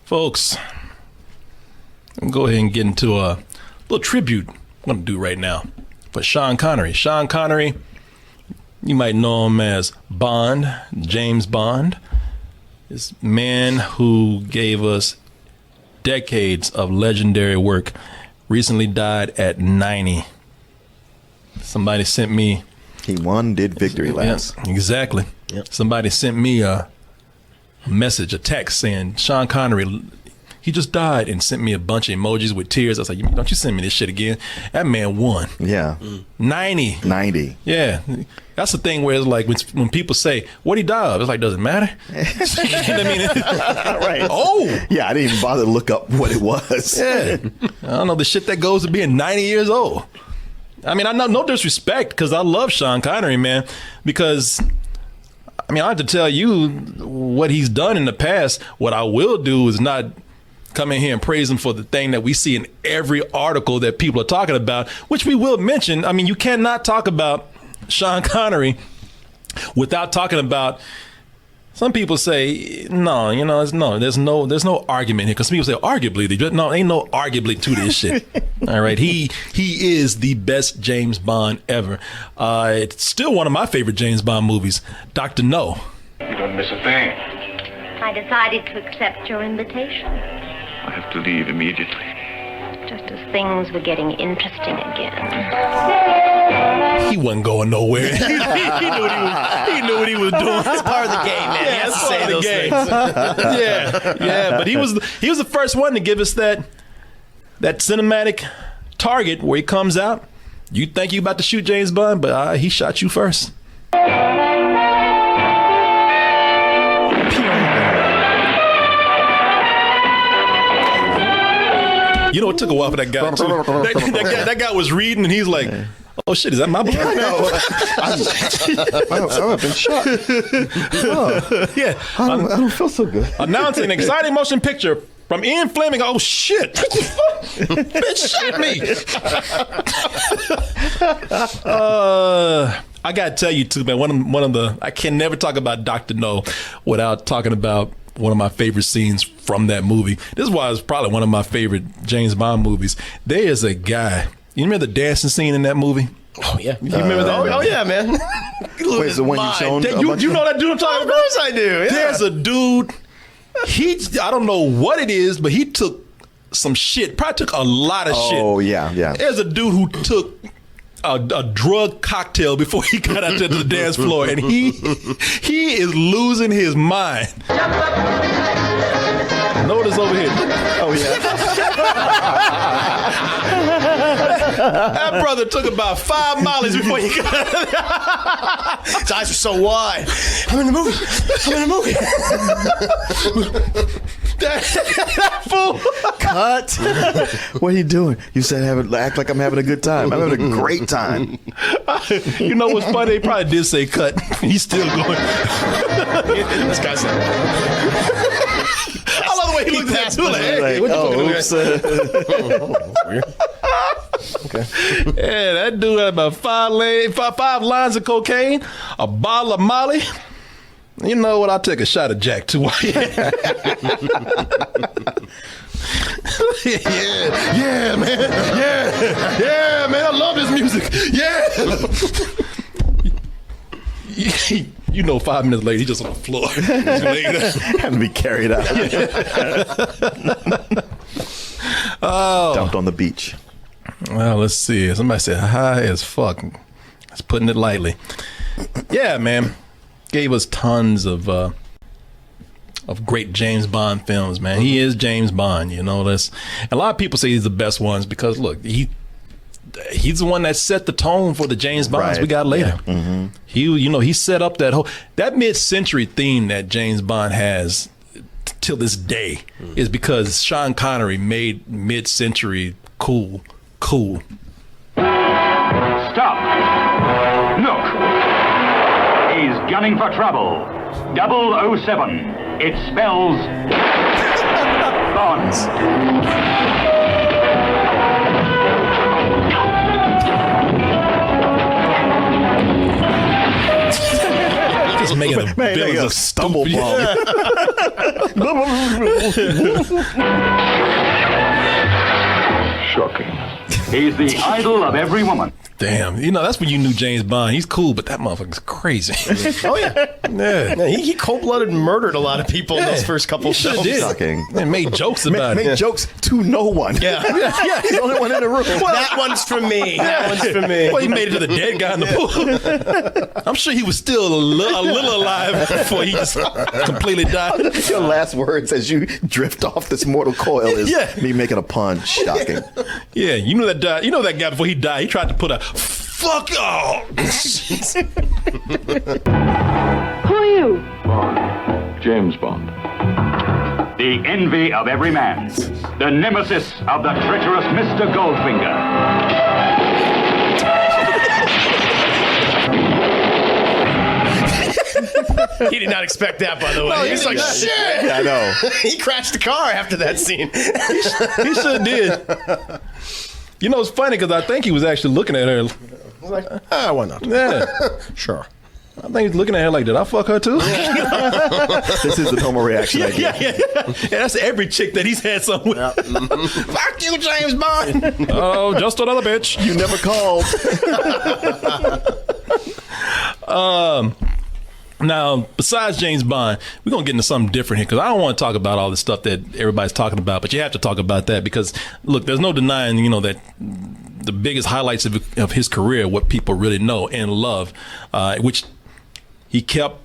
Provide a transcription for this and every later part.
Folks, I'm going to go ahead and get into a little tribute I'm going to do right now for Sean Connery. Sean Connery, you might know him as Bond, James Bond. This man who gave us decades of legendary work recently died at 90. Somebody sent me... He won, did victory laps. Yeah, exactly. Yep. Somebody sent me a message, a text saying, Sean Connery, he just died, and sent me a bunch of emojis with tears. I was like, don't you send me this shit again. That man won. Yeah. 90. 90. Yeah. That's the thing where it's like when people say, what he died of? It's like, does it matter? You know what I mean? Right. Oh. Yeah, I didn't even bother to look up what it was. Yeah. I don't know the shit that goes to being 90 years old. I mean, I know no disrespect, because I love Sean Connery, man, because, I mean, I have to tell you what he's done in the past. What I will do is not come in here and praise him for the thing that we see in every article that people are talking about, which we will mention. I mean, you cannot talk about Sean Connery without talking about... Some people say, no, you know, there's no argument here, because people say arguably. No, ain't no arguably to this shit. All right, he is the best James Bond ever. It's still one of my favorite James Bond movies, Dr. No. You don't miss a thing. I decided to accept your invitation, I have to leave immediately. just as things were getting interesting again. He wasn't going nowhere. he knew what he was doing. It's part of the game, man. He has to say those things. Yeah, but he was the first one to give us that cinematic target where he comes out. You think you about to shoot James Bond, but he shot you first. You know, it took a while for that guy, too. That guy was reading, and he's like, oh, shit, is that my book? I've been shot. Oh, yeah. I don't feel so good. Announcing an exciting motion picture from Ian Fleming. Oh, shit. Bitch, shot me. I got to tell you, too, man, one of the... I can never talk about Dr. No without talking about one of my favorite scenes from that movie. This is why it's probably one of my favorite James Bond movies. There is a guy... You remember the dancing scene in that movie? Oh, yeah. You remember that? Oh, yeah, man. Wait, the one you shown? You know that dude I'm talking about? Of course I do, yeah. There's a dude, I don't know what it is, but he took some shit. Probably took a lot of shit. Oh, yeah. There's a dude who took a drug cocktail before he got out to the dance floor, and he is losing his mind. Notice over here. Oh, yeah. That brother took about 5 miles before he got out. His eyes are so wide. I'm in the movie. That fool. Cut. What are you doing? You said act like I'm having a good time. I'm having a great time. You know what's funny? They probably did say cut. He's still going. This guy's like... I love the way he looked at too. Like, hey, what the fuck? Weird. Okay. Yeah, that dude had about five lines of cocaine, a bottle of Molly. You know what? I'll take a shot of Jack too. Yeah, man. Yeah, man. I love his music. Yeah. You know, 5 minutes later, he's just on the floor. Had to be carried out. Oh. Dumped on the beach. Well, let's see. Somebody said high as fuck. That's putting it lightly. Yeah, man. Gave us tons of great James Bond films, man. He is James Bond, you know. A lot of people say he's the best ones because, look, he's the one that set the tone for the James Bonds we got later. Yeah. Mm-hmm. He set up that mid-century theme that James Bond has till this day is because Sean Connery made mid-century cool. Stop. Look. He's gunning for trouble. 007. It spells Bonds. Just making the Man, villains nigga, a stumble bomb. Shocking. He's the idol of every woman. Damn, that's when you knew James Bond. He's cool, but that motherfucker's crazy. Oh yeah. Yeah. He cold-blooded murdered a lot of people in those first couple Sure films. did. Shocking. And made jokes about Make it. jokes to no one. Yeah. Yeah. He's the only one in the room. That one's for me. That one's for me. Well, he made it to the dead guy in the pool. I'm sure he was still a little alive before he just completely died. Your last words as you drift off this mortal coil is me making a pun. Shocking. Yeah, you know that guy before he died. He tried to put a fuck off. Who are you? Bond. James Bond. The envy of every man. The nemesis of the treacherous Mr. Goldfinger. He did not expect that, by the way. He's like, shit. Yeah, I know. He crashed the car after that scene. He sure did. It's funny because I think he was actually looking at her. He's like, why not? Yeah. Sure. I think he's looking at her like, did I fuck her too? This is the normal reaction I get. Yeah, that's every chick that he's had somewhere. Fuck you, James Bond. Oh, just another bitch. You never called. Now, besides James Bond, we're going to get into something different here because I don't want to talk about all the stuff that everybody's talking about, but you have to talk about that because, look, there's no denying, that the biggest highlights of his career, what people really know and love, which he kept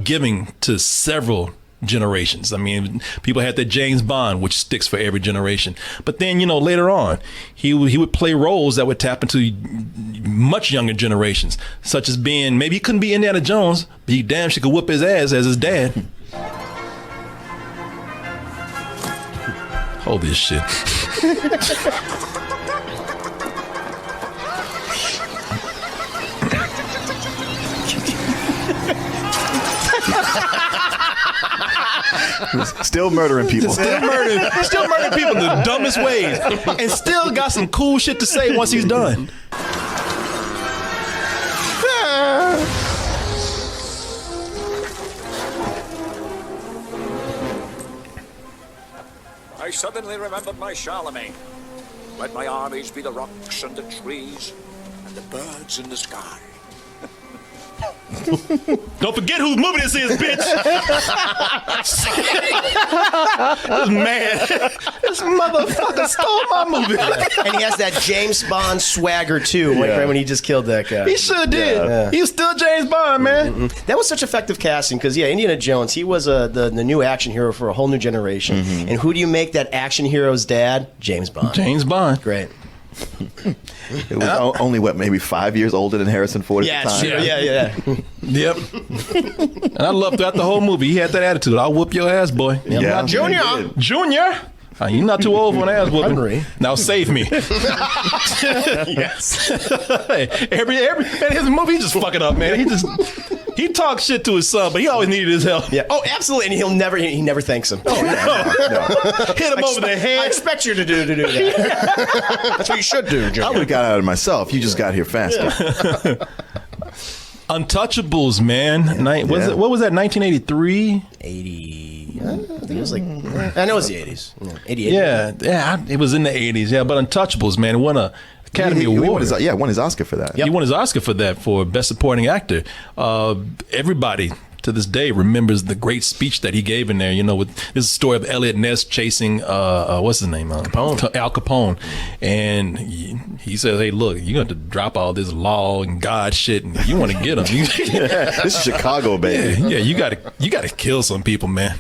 giving to several generations. I mean, people had that James Bond, which sticks for every generation. But then, later on, he would play roles that would tap into much younger generations, such as being, maybe he couldn't be Indiana Jones, but he damn sure could whoop his ass as his dad. Hold this shit. Still murdering people. Still murdering people in the dumbest ways, and still got some cool shit to say once he's done. I suddenly remembered my Charlemagne. Let my armies be the rocks and the trees and the birds in the sky. Don't forget whose movie this is, bitch. This man, this motherfucker stole my movie. And he has that James Bond swagger, too, right when he just killed that guy. He sure did. Yeah. He was still James Bond, man. That was such effective casting because, Indiana Jones, he was the new action hero for a whole new generation. And who do you make that action hero's dad? James Bond. James Bond. Great. It was only, maybe 5 years older than Harrison Ford at the time. Yeah. Yep. And I loved throughout the whole movie. He had that attitude. I'll whoop your ass, boy. Yeah. Junior! He did. Junior? You're not too old for an ass whooping. Hungry. Now save me. Yes. every man, his movie, he just fuck it up, man. He talks shit to his son, but he always needed his help. Yeah. Oh, absolutely. And he never thanks him. No. Hit him over the I head. expect you to do that. That's what you should do, I Junior. would have got out of myself. You just got here faster. Untouchables, man. What was that? 1983. 80. I think it was I know it was the 80s. 88. Yeah. It was in the 80s. Yeah, but Untouchables, man, won a Academy He Award. won his Oscar for that. He won his Oscar for that, for Best Supporting Actor. Everybody to this day remembers the great speech that he gave in there. With this is a story of Elliot Ness chasing what's his name? Al Capone. And he says, "Hey, look, you got to drop all this law and God shit, and you want to get him. This is Chicago, baby. Yeah, you got to kill some people, man."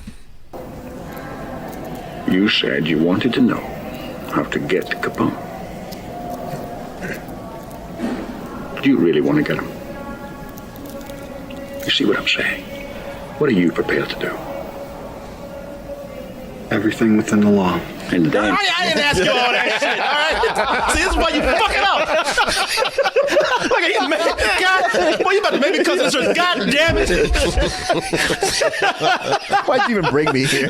You said you wanted to know how to get Capone. Do you really want to get him? You see what I'm saying? What are you prepared to do? Everything within the law. And then... I didn't ask you all that shit, all right? See, this is why you fuck it up. Look at you, man. God, boy, you about to make me cuss in this church. God damn it. Why'd you even bring me here?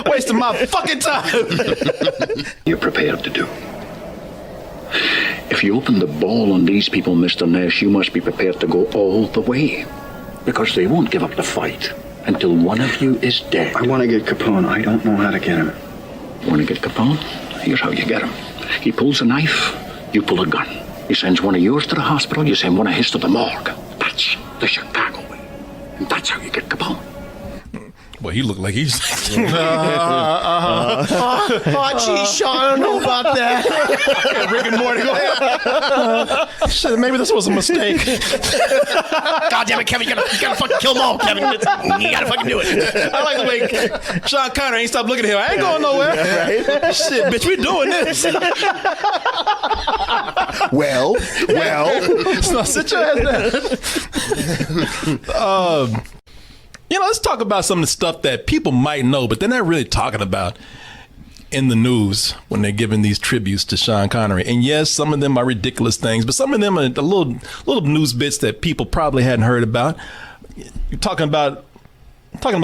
Wasting my fucking time. You're prepared to do. If you open the ball on these people, Mr. Nash, you must be prepared to go all the way. Because they won't give up the fight until one of you is dead. I want to get Capone. I don't know how to get him. Want to get Capone? Here's how you get him. He pulls a knife, you pull a gun. He sends one of yours to the hospital, you send one of his to the morgue. That's the Chicago way. And that's how you get Capone. Well, he looked like he's. Oh, geez, Sean, I don't know about that. Rick and Morty. Shit, maybe this was a mistake. God damn it, Kevin, you gotta fucking kill them all, Kevin. You gotta fucking do it. I like the way Sean Connery ain't stop looking at him. I ain't going nowhere. Right? Shit, bitch, we doing this. Well. So sit your ass down. Let's talk about some of the stuff that people might know, but they're not really talking about in the news when they're giving these tributes to Sean Connery. And yes, some of them are ridiculous things, but some of them are the little news bits that people probably hadn't heard about. You're talking about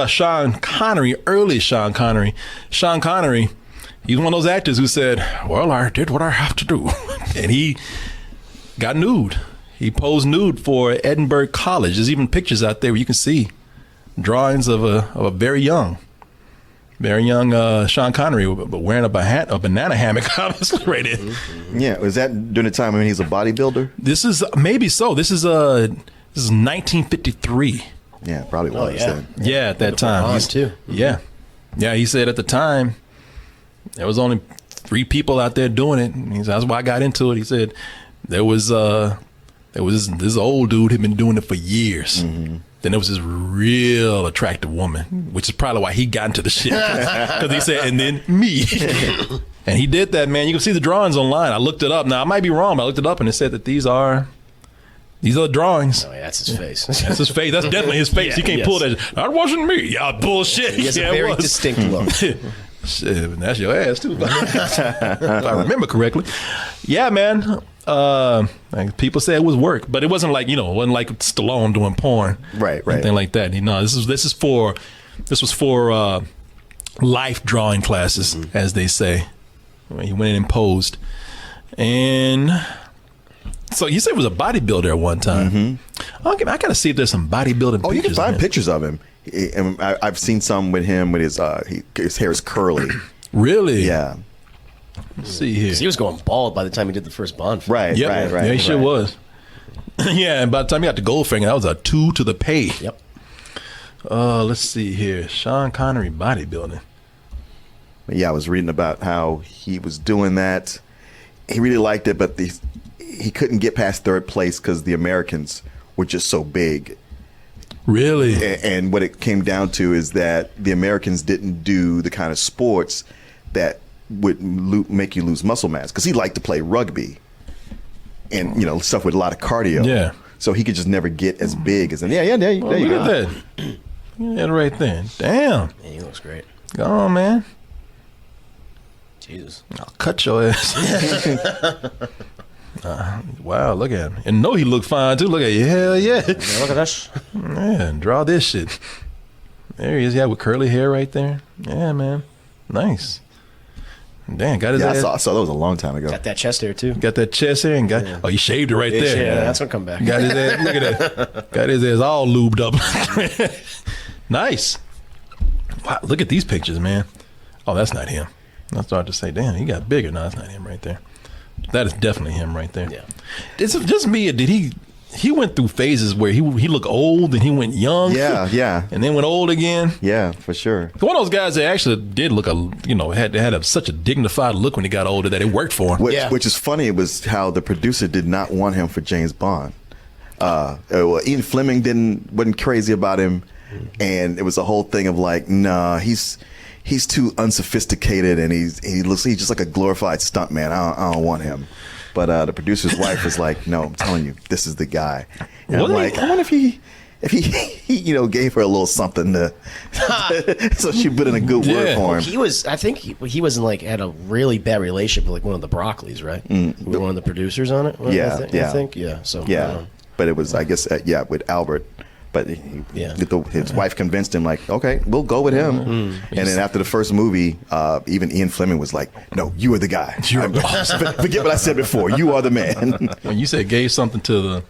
Sean Connery, early Sean Connery. Sean Connery, he's one of those actors who said, well, I did what I have to do. And he got nude. He posed nude for Edinburgh College. There's even pictures out there where you can see drawings of a very young Sean Connery wearing a banana hammock, obviously, right in. Yeah, was that during the time when he's a bodybuilder? This is maybe so. This is 1953. Yeah, probably was. Then. Yeah, at that time. Too. Yeah, he said at the time there was only 3 people out there doing it. And he said, that's why I got into it. He said there was this old dude who'd been doing it for years. Mm-hmm. Then there was this real attractive woman, which is probably why he got into the shit. Because he said, and then me. And he did that, man. You can see the drawings online. I looked it up. Now, I might be wrong, but I looked it up, and it said that these are the drawings. Oh, yeah, that's his face. That's his face. That's definitely his face. Yeah, you can't pull that. That wasn't me. Yeah, bullshit. He has a very distinct look. Shit, that's your ass, too. If I remember correctly. Yeah, man. Like people say it was work, but it wasn't like it wasn't like Stallone doing porn, right, anything like that. This was for life drawing classes, as they say. He went in and posed, and so you said he was a bodybuilder at one time. Mm-hmm. I gotta see if there's some bodybuilding. Oh, you can find pictures of him. I've seen some with him with his hair is curly. Really? Yeah. Let's see here. He was going bald by the time he did the first Bond film. Right, yep. right. Yeah, he sure was. Yeah, and by the time he got to Goldfinger, that was a 2 to the pay. Yep. Let's see here. Sean Connery bodybuilding. Yeah, I was reading about how he was doing that. He really liked it, but he couldn't get past 3rd place because the Americans were just so big. Really? And what it came down to is that the Americans didn't do the kind of sports that would make you lose muscle mass, because he liked to play rugby and stuff with a lot of cardio. Yeah. So he could just never get as big as him. There you look go. Look at that. Yeah, right there. Damn. Yeah, he looks great. Go on, man. Jesus. I'll cut your ass. Wow, look at him. And he looked fine too. Look at you. Hell yeah. Look at this. Yeah, draw this shit. There he is. Yeah, with curly hair right there. Yeah, man. Nice. Damn, got his ass. I saw that was a long time ago. Got that chest hair too. Got that chest hair and got he shaved it right there. Yeah, that's gonna come back. Got his ass. Look at that. Got his ass all lubed up. Nice. Wow, look at these pictures, man. Oh, that's not him. I started to say, damn, he got bigger. No, that's not him right there. That is definitely him right there. Yeah. It's just me. Did he went through phases where he looked old and he went young. Yeah. And then went old again. Yeah, for sure. One of those guys that actually did look had such a dignified look when he got older that it worked for him. Which is funny. It was how the producer did not want him for James Bond. Ian Fleming wasn't crazy about him, and it was a whole thing of like, nah, he's too unsophisticated, and he's just like a glorified stuntman. I don't want him. But the producer's wife was like, no, I'm telling you, this is the guy. And I'm like, I wonder if he gave her a little something to so she put in a good word for him. I think he was had a really bad relationship with one of the Broccoli's, right? With one of the producers on it. I think. So but it was, I guess, with Albert. But his wife convinced him, like, okay, we'll go with him. Mm-hmm. And then after the first movie, even Ian Fleming was like, no, you are the guy. You're awesome. Forget what I said before. You are the man. When you said gave something to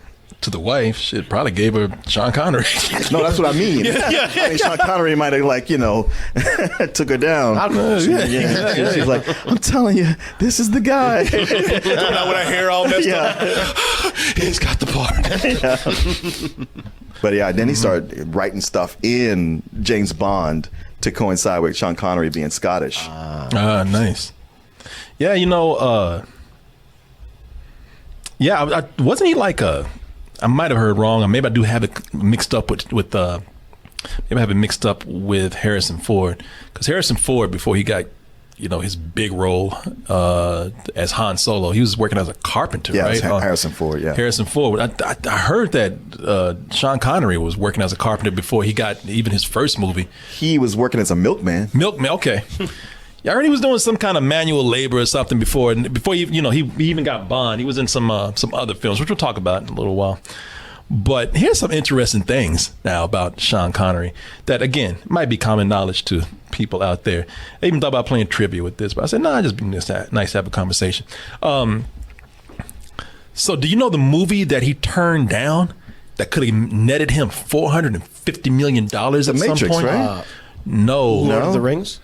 to the wife, shit, probably gave her Sean Connery. No, that's what I mean. I mean, Sean Connery might have took her down. She's like, I'm telling you, this is the guy. Not with her hair all messed up. He's got the part. But yeah, then he started writing stuff in James Bond to coincide with Sean Connery being Scottish. Nice. Yeah, wasn't he like I might have heard wrong, or maybe I do have it mixed up with maybe I have it mixed up with Harrison Ford, because Harrison Ford, before he got his big role as Han Solo, he was working as a carpenter, right? Harrison Ford. Yeah, Harrison Ford. I heard that Sean Connery was working as a carpenter before he got even his first movie. He was working as a milkman. Okay. Yeah, I heard he was doing some kind of manual labor or something before he even got Bond. He was in some other films, which we'll talk about in a little while. But here's some interesting things now about Sean Connery that, again, might be common knowledge to people out there. I even thought about playing trivia with this, but I said, nah, just be nice to have a conversation. So do you know the movie that he turned down that could have netted him $450 million at some Matrix, point? Right? No. Lord of the Rings?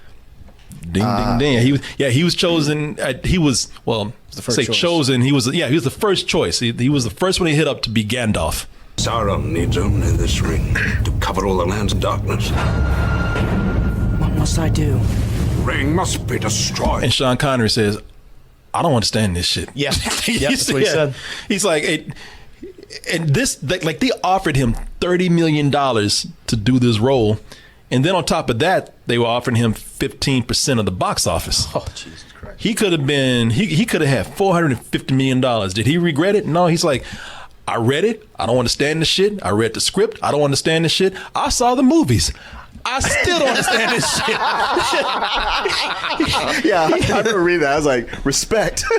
Ding, ding, ding. He was chosen. He was the first choice. chosen. He was the first choice. He was the first one he hit up to be Gandalf. Sauron needs only this ring to cover all the lands of darkness. What must I do? The ring must be destroyed. And Sean Connery says, I don't understand this shit. Yeah, that's what he said. He's like, and this, like they offered him $30 million to do this role. And then on top of that, they were offering him 15% of the box office. Oh, Jesus Christ. He could have been, he could have had $450 million. Did he regret it? No, he's like, I read it. I don't understand the shit. I read the script. I don't understand the shit. I saw the movies. I still don't understand this shit. Yeah, I remember reading that. I was like, respect. He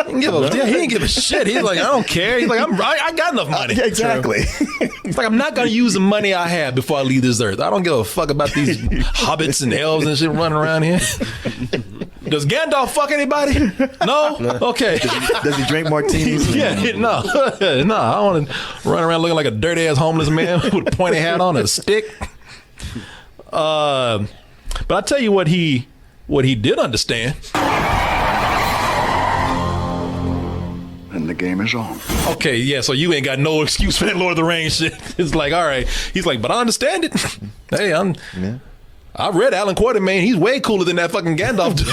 didn't give a shit. He's like, I don't care. He's like, I got enough money. Yeah, exactly. He's like, I'm not going to use the money I have before I leave this earth. I don't give a fuck about these hobbits and elves and shit running around here. Does Gandalf fuck anybody? No? Okay. Does he drink martinis? No. I don't want to run around looking like a dirty ass homeless man with a pointy hat on and a stick. But I'll tell you what he did understand. And the game is on. Okay, yeah, so you ain't got no excuse for that Lord of the Rings shit. It's like, all right. He's like, but I understand it. Hey, I read Alan Quartermain. He's way cooler than that fucking Gandalf dude.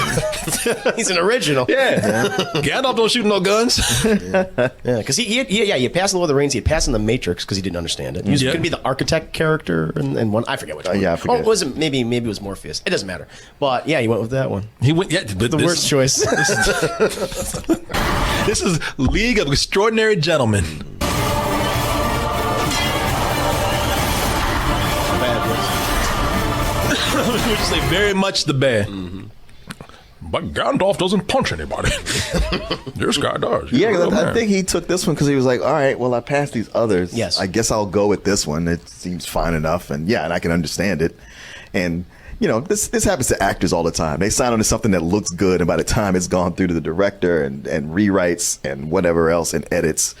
He's an original. Yeah. Gandalf don't shoot no guns. Yeah, because he passed in Lord of the Rings. He had passed in the Matrix because he didn't understand it. He was going to be the architect character and one. I forget which one. Yeah, I forget. Or was it maybe it was Morpheus? It doesn't matter. But yeah, he went with that one. He went, but The worst choice. This is League of Extraordinary Gentlemen. Which is very much the bad. Mm-hmm. But Gandalf doesn't punch anybody. This guy does. Yeah, I think he took this one because he was like, all right, well, I passed these others. Yes. I guess I'll go with this one. It seems fine enough. And and I can understand it. And, this happens to actors all the time. They sign on to something that looks good, and by the time it's gone through to the director and rewrites and whatever else and edits,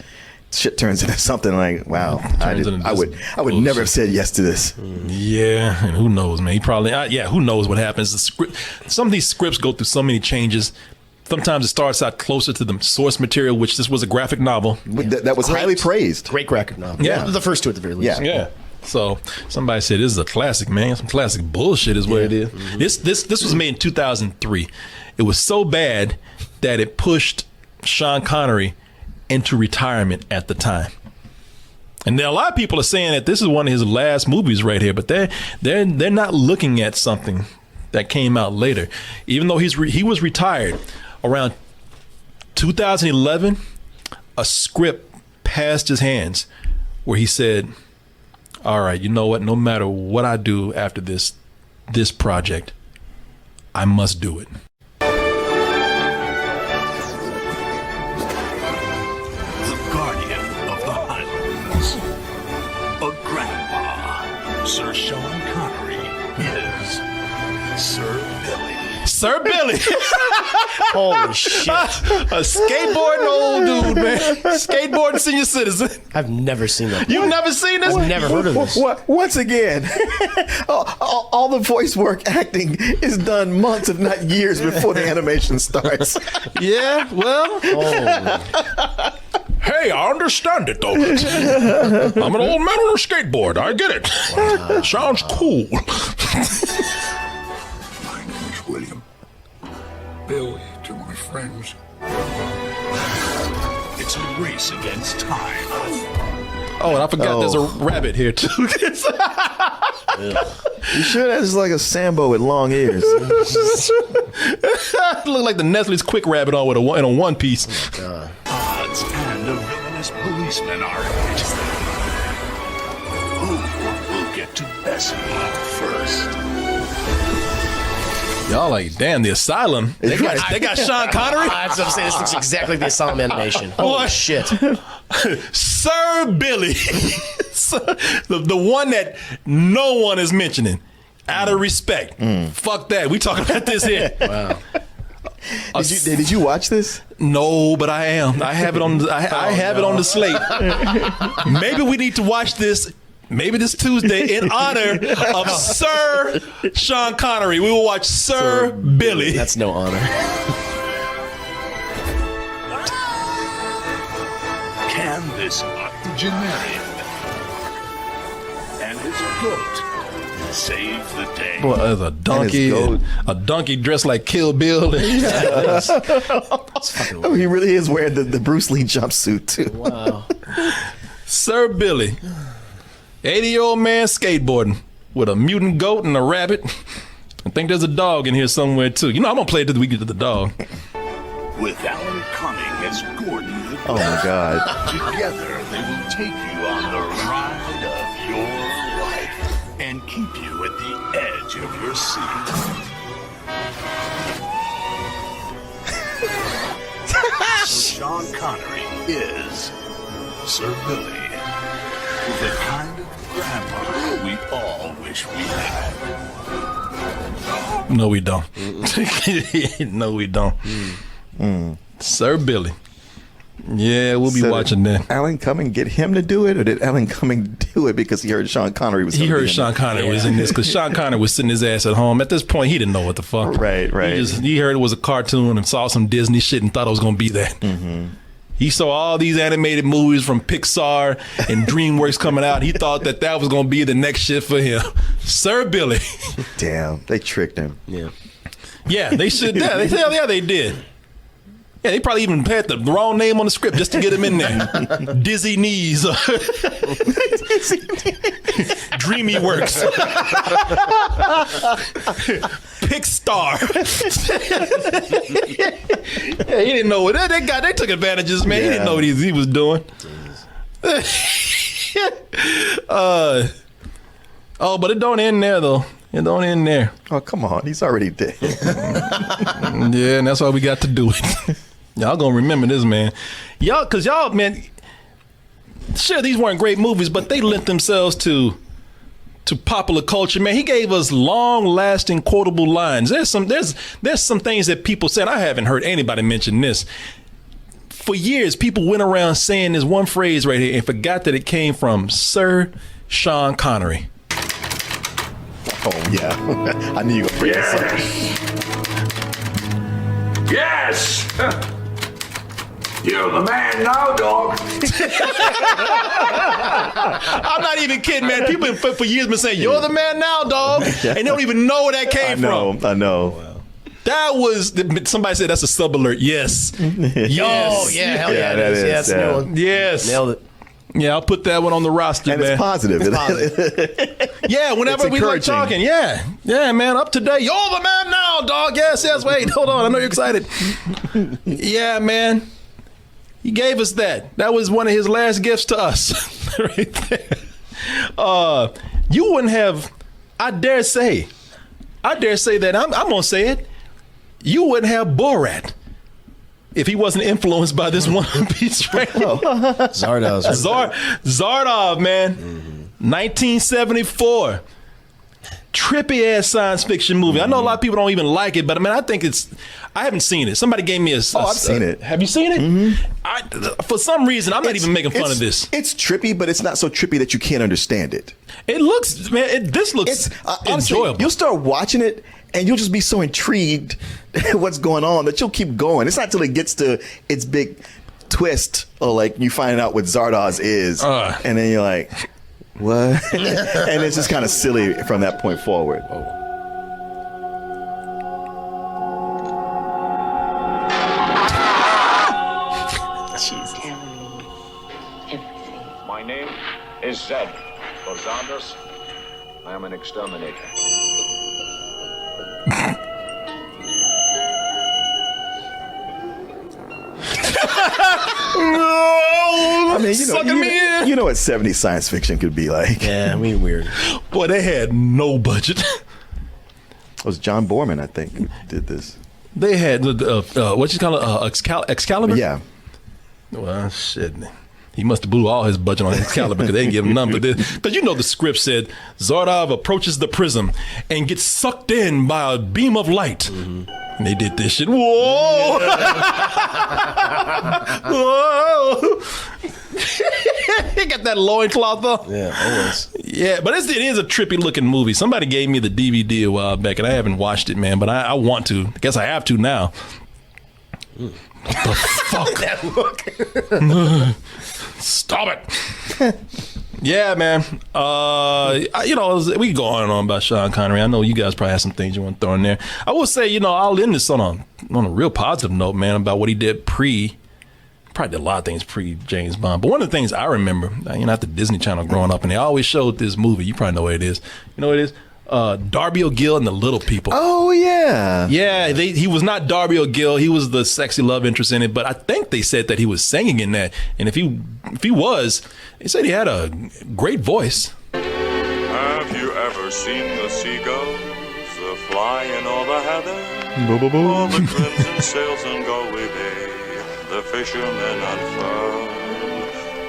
shit turns into something like, wow, I would never have said yes to this. Yeah, and who knows, man? He probably, who knows what happens? The script, some of these scripts go through so many changes. Sometimes it starts out closer to the source material, which this was a graphic novel. That was highly praised. Great graphic novel. Yeah. The first two at the very least. Yeah. So somebody said this is a classic, man. Some classic bullshit is what it is. Mm-hmm. This was made in 2003. It was so bad that it pushed Sean Connery into retirement at the time. And there, a lot of people are saying that this is one of his last movies right here, but they're not looking at something that came out later. Even though he was retired around 2011, a script passed his hands where he said, all right, you know what? No matter what I do after this project, I must do it. Sir Sir Billy. Holy shit. A skateboarding old dude, man. Skateboarding senior citizen. I've never seen that. You've never seen this? I've never heard of this. Once again, all the voice work acting is done months, if not years, before the animation starts. Yeah, well. Hey, I understand it, though. I'm an old man on a skateboard. I get it. Wow. Sounds cool. My name is William. Billy to my friends. It's a race against time. Oh, and I forgot there's a rabbit here, too. You sure that's like a Sambo with long ears? Look like the Nestle's Quick Rabbit on with in a one piece. Oh, odds and a villainous policeman are in it. Who will get to Bessie first? Y'all like, damn, the Asylum. They got Sean Connery. That's what I'm saying. This looks exactly like the Asylum animation. Holy shit. Sir Billy. the one that no one is mentioning. Out of respect. Fuck that. We talking about this here. Wow. Did you watch this? No, but I am. I have it on. I have it on the slate. Maybe we need to watch this. Maybe this Tuesday in honor of Sir Sean Connery. We will watch Sir Billy. That's no honor. Can this octogenarian and his goat save the day? Boy, there's a donkey dressed like Kill Bill. Oh, he really is wearing the Bruce Lee jumpsuit too. Wow. Sir Billy, 80-year-old man skateboarding with a mutant goat and a rabbit. I think there's a dog in here somewhere too. You know, I'm gonna play it till we get to the dog. With Alan Cumming as Gordon the Oh my God. Together they will take you on the ride of your life and keep you at the edge of your seat. Sean Connery is Sir Billy, the kind of grandpa we all wish we had. No, we don't. No, we don't. Sir Billy. Yeah, we'll be watching that. Alan Cumming get him to do it, or did Alan Cumming do it because he heard Sean Connery was? He heard Sean Connery was in this because Sean Connery was sitting his ass at home. At this point, he didn't know what the fuck. Right. He heard it was a cartoon and saw some Disney shit and thought it was gonna be that. Mm-hmm. He saw all these animated movies from Pixar and DreamWorks coming out. He thought that was gonna be the next shit for him. Sir Billy. Damn, they tricked him. Yeah, they should. Yeah, they did. Yeah, they probably even had the wrong name on the script just to get him in there. Dizzy Knees. Dreamy Works. Pickstar. Yeah, he didn't know what they took advantages, man. Yeah. He didn't know what he was doing. But it don't end there though. It don't end there. Oh, come on. He's already dead. Yeah, and that's why we got to do it. Y'all gonna remember this, man. Y'all, man, sure, these weren't great movies, but they lent themselves to popular culture, man. He gave us long-lasting quotable lines. There's some things that people said. I haven't heard anybody mention this. For years, people went around saying this one phrase right here and forgot that it came from Sir Sean Connery. Oh, yeah. I knew you were going to say Yes! You're the man now, dog. I'm not even kidding, man. People for years been saying, "You're the man now, dog," and they don't even know where that came from. I know. Wow. That was somebody said that's a sub alert. Yes. Oh yeah, hell yeah, that is. Yeah, that's yeah. one. Yes. Nailed it. Yeah, I'll put that one on the roster, and man. It's positive. Yeah, whenever we like talking, yeah, man, up to date. You're the man now, dog. Yes. Wait, hold on. I know you're excited. Yeah, man. He gave us that. That was one of his last gifts to us, right there. You wouldn't have. I dare say that. I'm gonna say it. You wouldn't have Borat if he wasn't influenced by this One Piece train. Zardov, man. 1974. trippy ass science fiction movie. I know a lot of people don't even like it, but I mean, I think I haven't seen it. Somebody gave me a. I've seen it. Have you seen it? For some reason, I'm not even making fun of this. It's trippy, but it's not so trippy that you can't understand it. It looks, man. This looks honestly, enjoyable. You'll start watching it, and you'll just be so intrigued at what's going on that you'll keep going. It's not till it gets to its big twist, or like you find out what Zardoz is, and then you're like, what? And it's just kind of silly from that point forward. My name is Zed. For Zardoz, I am an exterminator. I mean, you know what 70s science fiction could be like. Yeah, I mean, weird. Boy, they had no budget. It was John Borman, I think, who did this. They had what you call it, Excalibur? Yeah. Well, shit. He must have blew all his budget on Excalibur because they didn't give him none. Because you know the script said Zardoz approaches the prism and gets sucked in by a beam of light. And they did this shit. Whoa! Whoa! He got that loincloth though. Yeah, always. Yeah, but it is a trippy looking movie. Somebody gave me the DVD a while back and I haven't watched it, man, but I want to. I guess I have to now. What the fuck? That look. Stop it. Yeah, man. We can go on and on about Sean Connery. I know you guys probably have some things you want to throw in there. I will say, I'll end this on a real positive note, man, about what he did probably did a lot of things pre-James Bond. But one of the things I remember, at the Disney Channel growing up, and they always showed this movie. You probably know what it is. You know what it is? Darby O'Gill and the Little People. Oh, yeah. Yeah, he was not Darby O'Gill. He was the sexy love interest in it. But I think they said that he was singing in that. And if he was, they said he had a great voice. Have you ever seen the seagulls fly in all the heather? Boo, boo, boo. All the crimson sails and Galway Bay, the fishermen unfurled.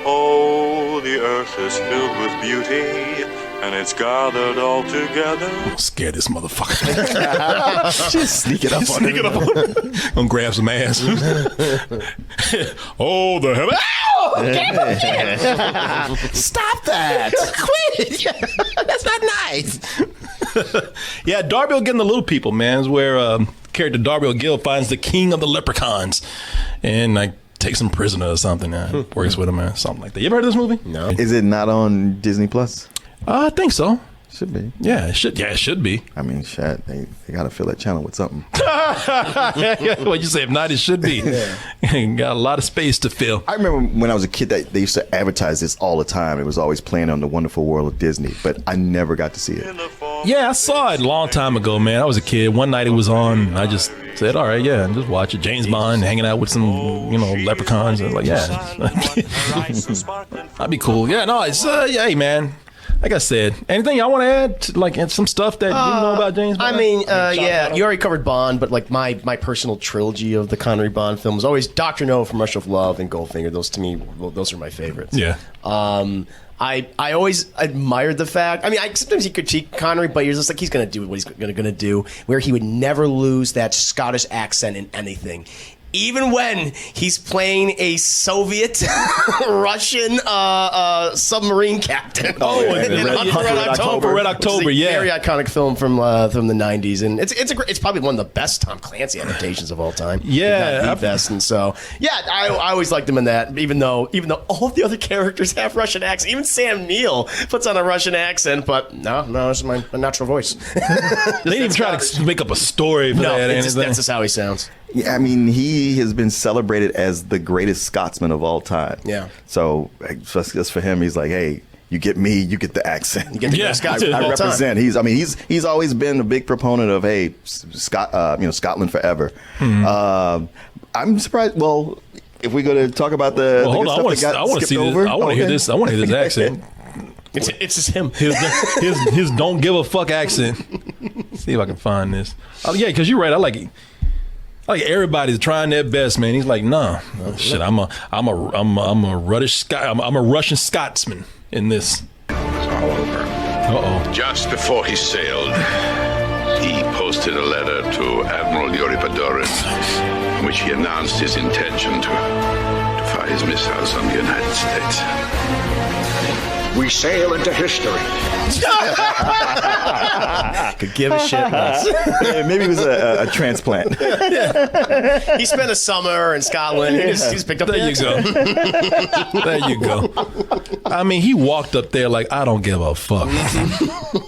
Oh, the earth is filled with beauty, and it's gathered all together. I'm scared this motherfucker. Just sneak it up on him. Gonna grab some ass. Oh, the hell. Ow! Stop that. Quit it. That's not nice. Yeah, Darby O'Gill and the Little People, man, is where character Darby O'Gill finds the king of the leprechauns and takes him prisoner or something. Works with him or something like that. You ever heard of this movie? No. Is it not on Disney Plus? I think so. Should be. Yeah, it should. Yeah, it should be. I mean, shit, they got to fill that channel with something. What you say? If not, it should be. Got a lot of space to fill. I remember when I was a kid that they used to advertise this all the time. It was always playing on The Wonderful World of Disney, but I never got to see it. Yeah, I saw it a long time ago, man. I was a kid. One night it was on, and I just said, all right, yeah, and just watch it. James Bond hanging out with some, leprechauns. And that'd be cool. Yeah, no, it's, hey, man. Like I said, anything y'all want to add to, some stuff that you know about James Bond? I mean, you already covered Bond, but my personal trilogy of the Connery Bond films, always Dr. No, From Russia with Love, and Goldfinger. Those to me, those are my favorites. Yeah. I always admired the fact. I mean, sometimes you critique Connery, but you're just like, he's going to do what he's going to do, where he would never lose that Scottish accent in anything. Even when he's playing a Soviet Russian submarine captain. Oh, in Red October, yeah. Very iconic film from the 90s. And it's probably one of the best Tom Clancy adaptations of all time. Yeah. If not the best. And so, yeah, I always liked him in that, even though all of the other characters have Russian accents. Even Sam Neill puts on a Russian accent, but no, it's my natural voice. They didn't even try to make up a story for that. That's just how he sounds. Yeah, I mean, he has been celebrated as the greatest Scotsman of all time. Yeah. So just for him, he's like, hey, you get me, you get the accent. You get the best guy I represent. He's always been a big proponent of, hey, Scotland forever. Mm-hmm. I'm surprised. Well, if we're going to talk about the hold on, I want to see this. I want to hear this. I want to hear this accent. It's just him. His don't give a fuck accent. See if I can find this. Oh yeah, because you're right. I like it. Like everybody's trying their best, man. He's like, nah, shit. I'm a Russian Scotsman in this. It's all over. Uh-oh. Just before he sailed, he posted a letter to Admiral Yuri Padorin, in which he announced his intention to fire his missiles on the United States. We sail into history. Could give a shit less. Yeah, maybe it was a transplant. He spent a summer in Scotland. He just picked up There the you go. There you go. I mean, he walked up there like, I don't give a fuck.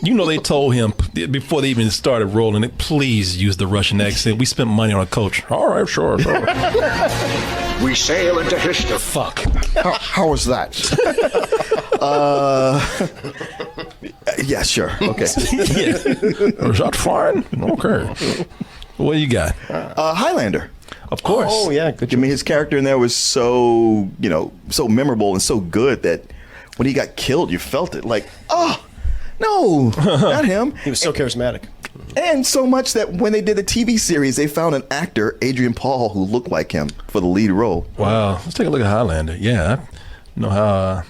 You know, they told him before they even started rolling it, please use the Russian accent. We spent money on a coach. All right, sure. We sail into history. Fuck. How was that? Yeah, sure. Okay. Yeah. Is that fine? Okay. What do you got? Highlander. Of course. Oh, yeah. Good I mean, his character in there was so, so memorable and so good that when he got killed, you felt it. Like, oh, no, not him. He was so charismatic. And so much that when they did the TV series, they found an actor, Adrian Paul, who looked like him for the lead role. Wow. Let's take a look at Highlander. Yeah. I know how...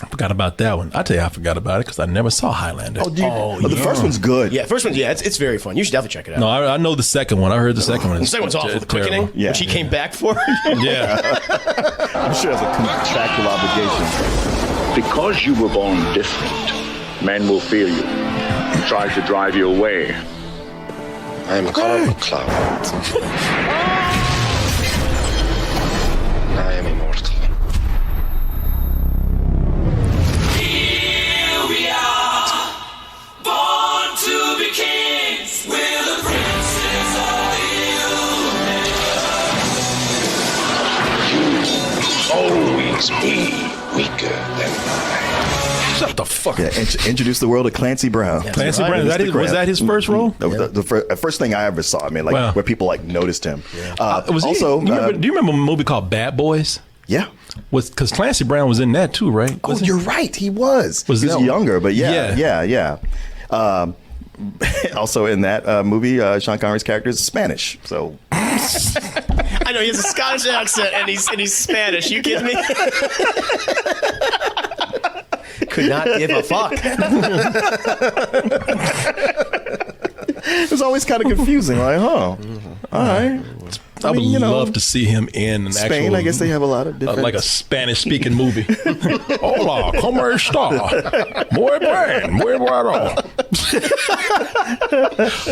I forgot about that one. I tell you, I forgot about it because I never saw Highlander. The first one's good. Yeah, first one. Yeah, it's very fun. You should definitely check it out. No, I know the second one. I heard the second one. The second one's awful. The quickening, Yeah. which he came back for. Yeah. I'm sure it's a contractual obligation. Because you were born different, men will fear you and try to drive you away. I am Connor McCloud. I am immortal. Always be weaker than I. Shut the fuck up. Yeah, introduce the world to Clancy Brown. Yeah. Clancy Right. Brown. Was that his first role? The first thing I ever saw. I mean, like Wow. where people like noticed him. Was he- Also, do you remember a movie called Bad Boys? yeah. Because Clancy Brown was in that too, right? Oh, you're right. He was. Was He was that- younger, but yeah. Also in that movie, Sean Connery's character is Spanish. So I know he has a Scottish accent and he's Spanish. You kidding me? Could not give a fuck. it was always kind of confusing. Like, all right. I would love to see him in an Spain, actual. I guess they have a lot of different. Like a Spanish-speaking movie. Hola, ¿cómo está? Muy bien, muy bueno.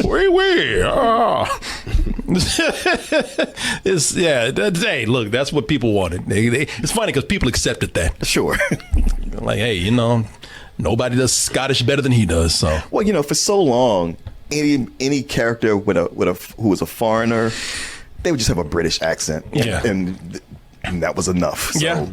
Oui. Hey, look, that's what people wanted. It's funny because people accepted that. Sure. Like, hey, nobody does Scottish better than he does. So, Well, for so long, any character who was a foreigner, they would just have a British accent. Yeah. And that was enough. So. yeah.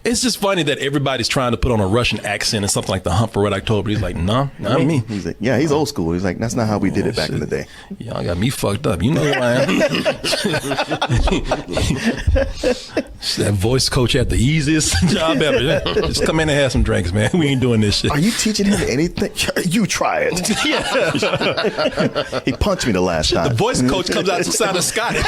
It's just funny that everybody's trying to put on a Russian accent and something like the Hump for Red October. He's like, no, not me. He's like, he's old school. He's like, that's not how we did it back in the day. Y'all got me fucked up. You know who I am. That voice coach had the easiest job ever. Just come in and have some drinks, man. We ain't doing this shit. Are you teaching him anything? You try it. He punched me the last time. The voice coach comes out sounding Scottish.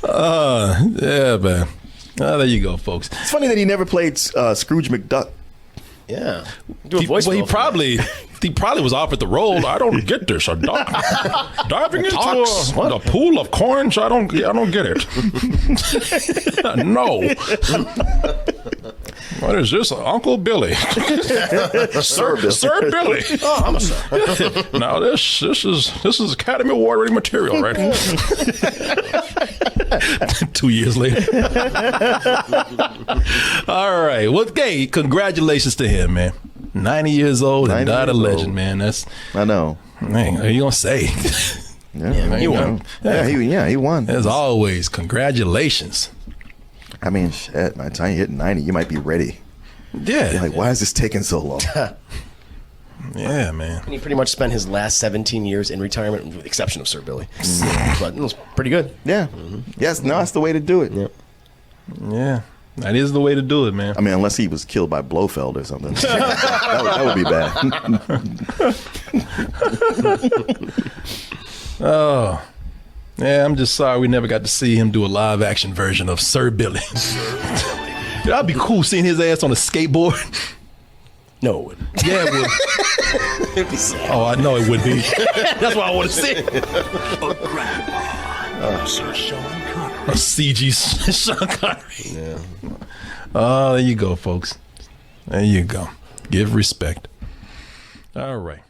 Yeah, man. There you go, folks. It's funny that he never played Scrooge McDuck. Yeah. Do a voice. He probably was offered the role. I don't get this. Diving into the pool of coins. I don't get it. No. What is this, Uncle Billy? Sir Billy. Oh, I'm a sir. Now this is Academy Award ready material, right? 2 years later. All right. Well, hey, congratulations to him, man. 90 years old and died a legend, man. I know. Man, what are you gonna say? Yeah, he won. He won. As always, congratulations. I mean, shit, by the time you hit 90, you might be ready. Yeah. You're like, why is this taking so long? Yeah, man. And he pretty much spent his last 17 years in retirement, with the exception of Sir Billy. But it was pretty good. Yeah. Yes, no, that's the way to do it. Yeah. That is the way to do it, man. I mean, unless he was killed by Blofeld or something. that would be bad. Oh. Yeah, I'm just sorry we never got to see him do a live action version of Sir Billy. That'd be cool seeing his ass on a skateboard. No, it wouldn't. Yeah, it would. It'd be sad. Oh, I know it would be. That's why I want to see it. But Grandpa, Sir Sean Connery. A CG Sean Connery. Yeah. Oh, there you go, folks. There you go. Give respect. All right.